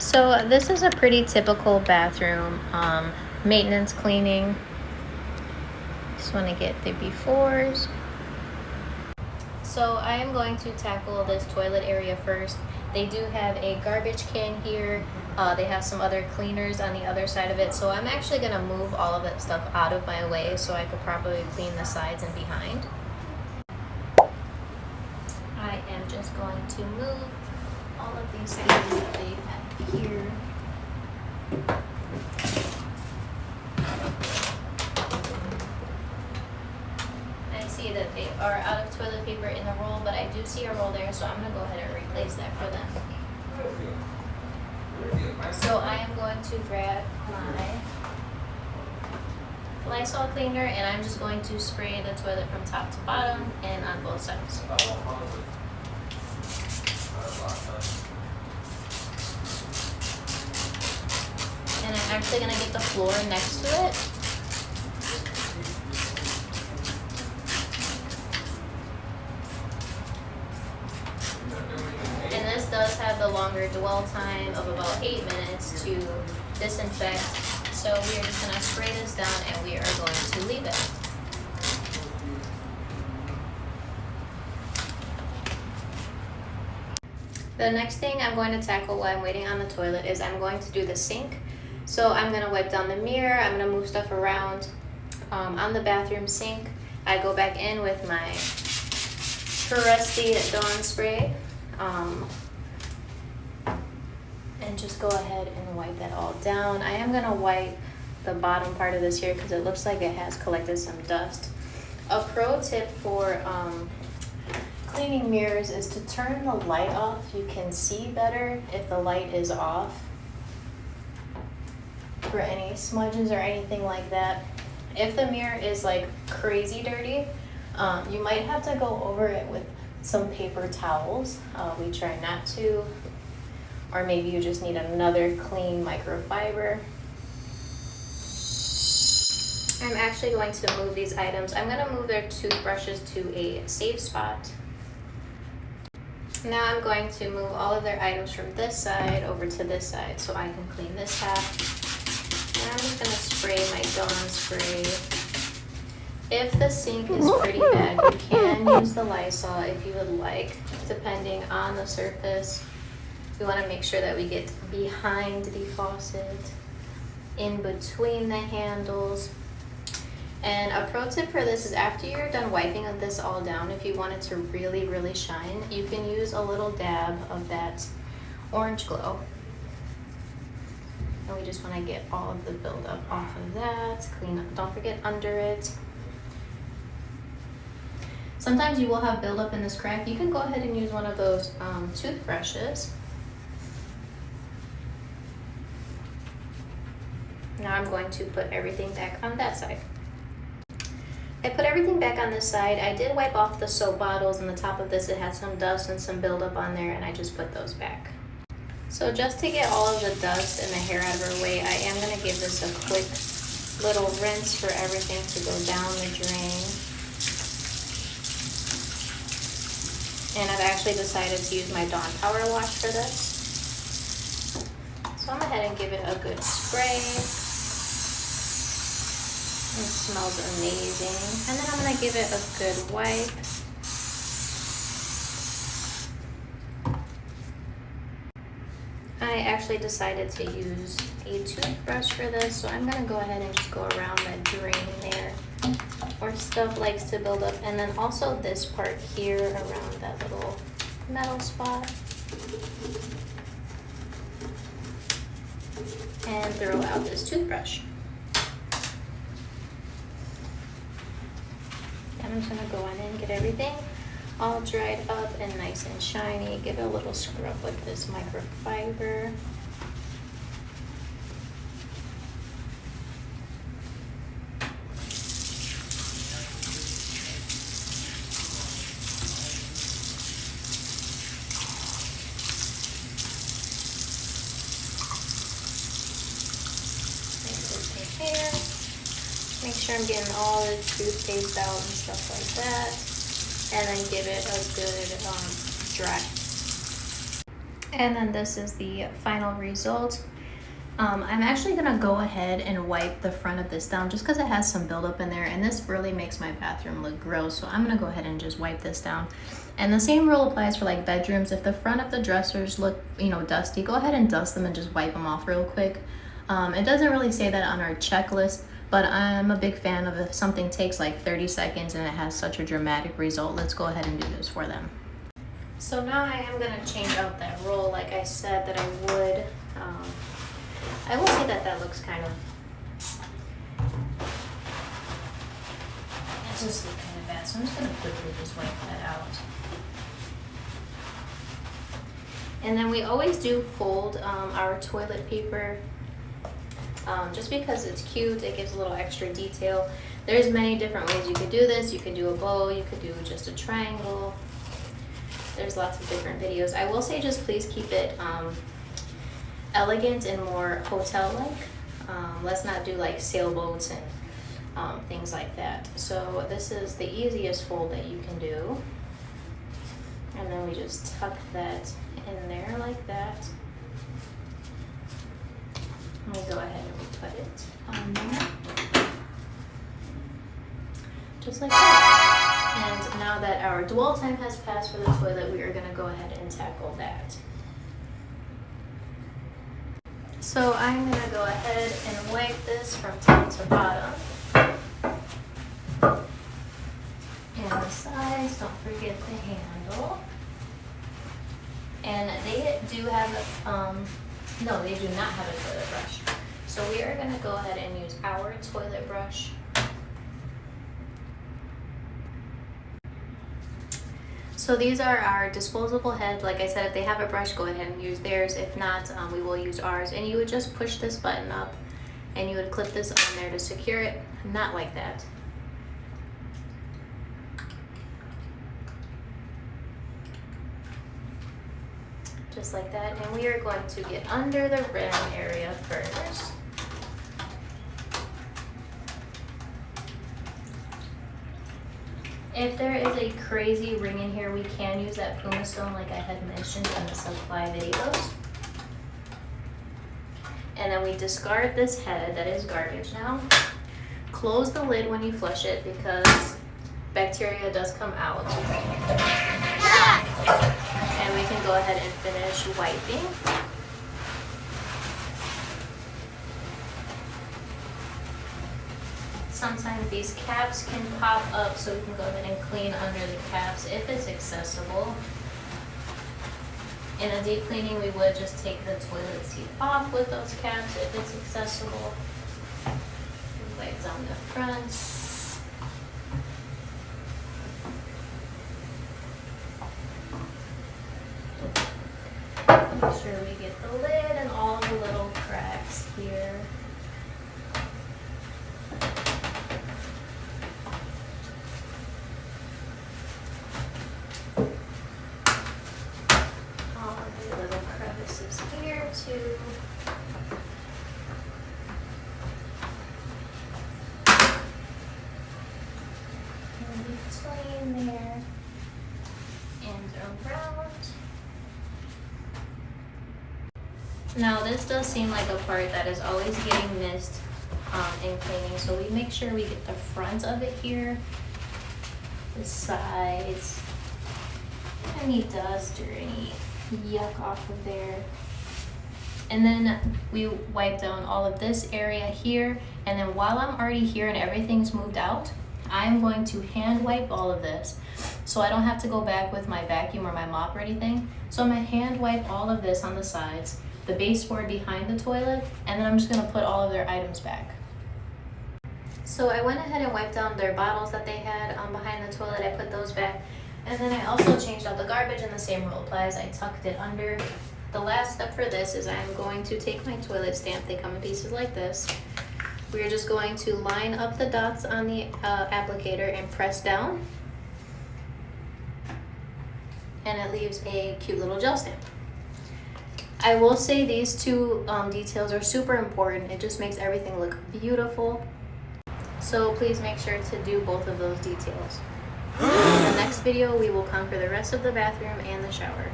So this is a pretty typical bathroom maintenance cleaning. Just want to get the befores. So I am going to tackle this toilet area first. They do have a garbage can here. They have some other cleaners on the other side of it. So I'm actually going to move all of that stuff out of my way so I could properly clean the sides and behind. I am just going to move all of these things that they have here. I see that they are out of toilet paper in the roll, but I do see a roll there, so I'm going to go ahead and replace that for them. So I am going to grab my Lysol cleaner and I'm just going to spray the toilet from top to bottom and on both sides. And I'm actually going to get the floor next to it. And this does have the longer dwell time of about 8 minutes to disinfect. So we are just going to spray this down and we are going to leave it. The next thing I'm going to tackle while I'm waiting on the toilet is I'm going to do the sink. So I'm going to wipe down the mirror, I'm going to move stuff around. On the bathroom sink, I go back in with my trusty Dawn spray. And just go ahead and wipe that all down. I am going to wipe the bottom part of this here because it looks like it has collected some dust. A pro tip for cleaning mirrors is to turn the light off. You can see better if the light is off for any smudges or anything like that. If the mirror is like crazy dirty, you might have to go over it with some paper towels. We try not to. Or maybe you just need another clean microfiber. I'm actually going to move these items. I'm going to move their toothbrushes to a safe spot. Now I'm going to move all of their items from this side over to this side so I can clean this half. And I'm just going to spray my Dawn spray. If the sink is pretty bad, you can use the Lysol if you would like, depending on the surface. We want to make sure that we get behind the faucet, in between the handles. And a pro tip for this is after you're done wiping this all down, if you want it to really, really shine, you can use a little dab of that orange glow. And we just want to get all of the buildup off of that, clean up, don't forget under it. Sometimes you will have buildup in this crack. You can go ahead and use one of those toothbrushes. Now I'm going to put everything back on that side. I put everything back on this side. I did wipe off the soap bottles, and the top of this, it had some dust and some buildup on there, and I just put those back. So just to get all of the dust and the hair out of our way, I am going to give this a quick little rinse for everything to go down the drain. And I've actually decided to use my Dawn Power Wash for this. So I'm going to go ahead and give it a good spray. It smells amazing. And then I'm going to give it a good wipe. I actually decided to use a toothbrush for this, so I'm going to go ahead and just go around that drain there where stuff likes to build up. And then also this part here around that little metal spot. And throw out this toothbrush. I'm just going to go in and get everything all dried up and nice and shiny. Give it a little scrub with this microfiber. Make sure I'm getting all the toothpaste out and stuff like that. And then give it a good dry. And then this is the final result. I'm actually gonna go ahead and wipe the front of this down just because it has some buildup in there, and this really makes my bathroom look gross. So I'm gonna go ahead and just wipe this down. And the same rule applies for like bedrooms. If the front of the dressers look, dusty, go ahead and dust them and just wipe them off real quick. It doesn't really say that on our checklist, but I'm a big fan of if something takes like 30 seconds and it has such a dramatic result, let's go ahead and do this for them. So now I am gonna change out that roll like I said that I would. I will say that looks kind of, it just looks kind of bad. So I'm just gonna quickly just wipe that out. And then we always do fold our toilet paper just because it's cute. It gives a little extra detail. There's many different ways you could do this. You could do a bow, you could do just a triangle. There's lots of different videos. I will say just please keep it elegant and more hotel-like. Let's not do like sailboats and things like that. So this is the easiest fold that you can do. And then we just tuck that in there like that. And we go ahead and we put it on there. Just like that. And now that our dwell time has passed for the toilet, we are gonna go ahead and tackle that. So I'm gonna go ahead and wipe this from top to bottom. And the sides, don't forget the handle. And they do have, no, they do not have a toilet brush. So we are gonna go ahead and use our toilet brush. So these are our disposable heads. Like I said, if they have a brush, go ahead and use theirs. If not, we will use ours. And you would just push this button up and you would clip this on there to secure it. Not like that. Just like that. And we are going to get under the rim area first. If there is a crazy ring in here, we can use that Puma Stone like I had mentioned in the supply videos. And then we discard this head, that is garbage now. Close the lid when you flush it because bacteria does come out. And we can go ahead and finish wiping. Sometimes these caps can pop up, so we can go ahead and clean under the caps if it's accessible. In a deep cleaning, we would just take the toilet seat off with those caps if it's accessible. Wipe down the front. Make sure we get the lid and all the little cracks here. Too. In between there and around. Now this does seem like a part that is always getting missed in cleaning, so we make sure we get the front of it here, the sides, any dust or any yuck off of there. And then we wipe down all of this area here. And then while I'm already here and everything's moved out, I'm going to hand wipe all of this. So I don't have to go back with my vacuum or my mop or anything. So I'm gonna hand wipe all of this on the sides, the baseboard behind the toilet, and then I'm just gonna put all of their items back. So I went ahead and wiped down their bottles that they had behind the toilet. I put those back. And then I also changed out the garbage, and the same rule applies. I tucked it under. The last step for this is I'm going to take my toilet stamp. They come in pieces like this. We're just going to line up the dots on the applicator and press down. And it leaves a cute little gel stamp. I will say these two details are super important. It just makes everything look beautiful. So please make sure to do both of those details. In the next video, we will conquer the rest of the bathroom and the shower.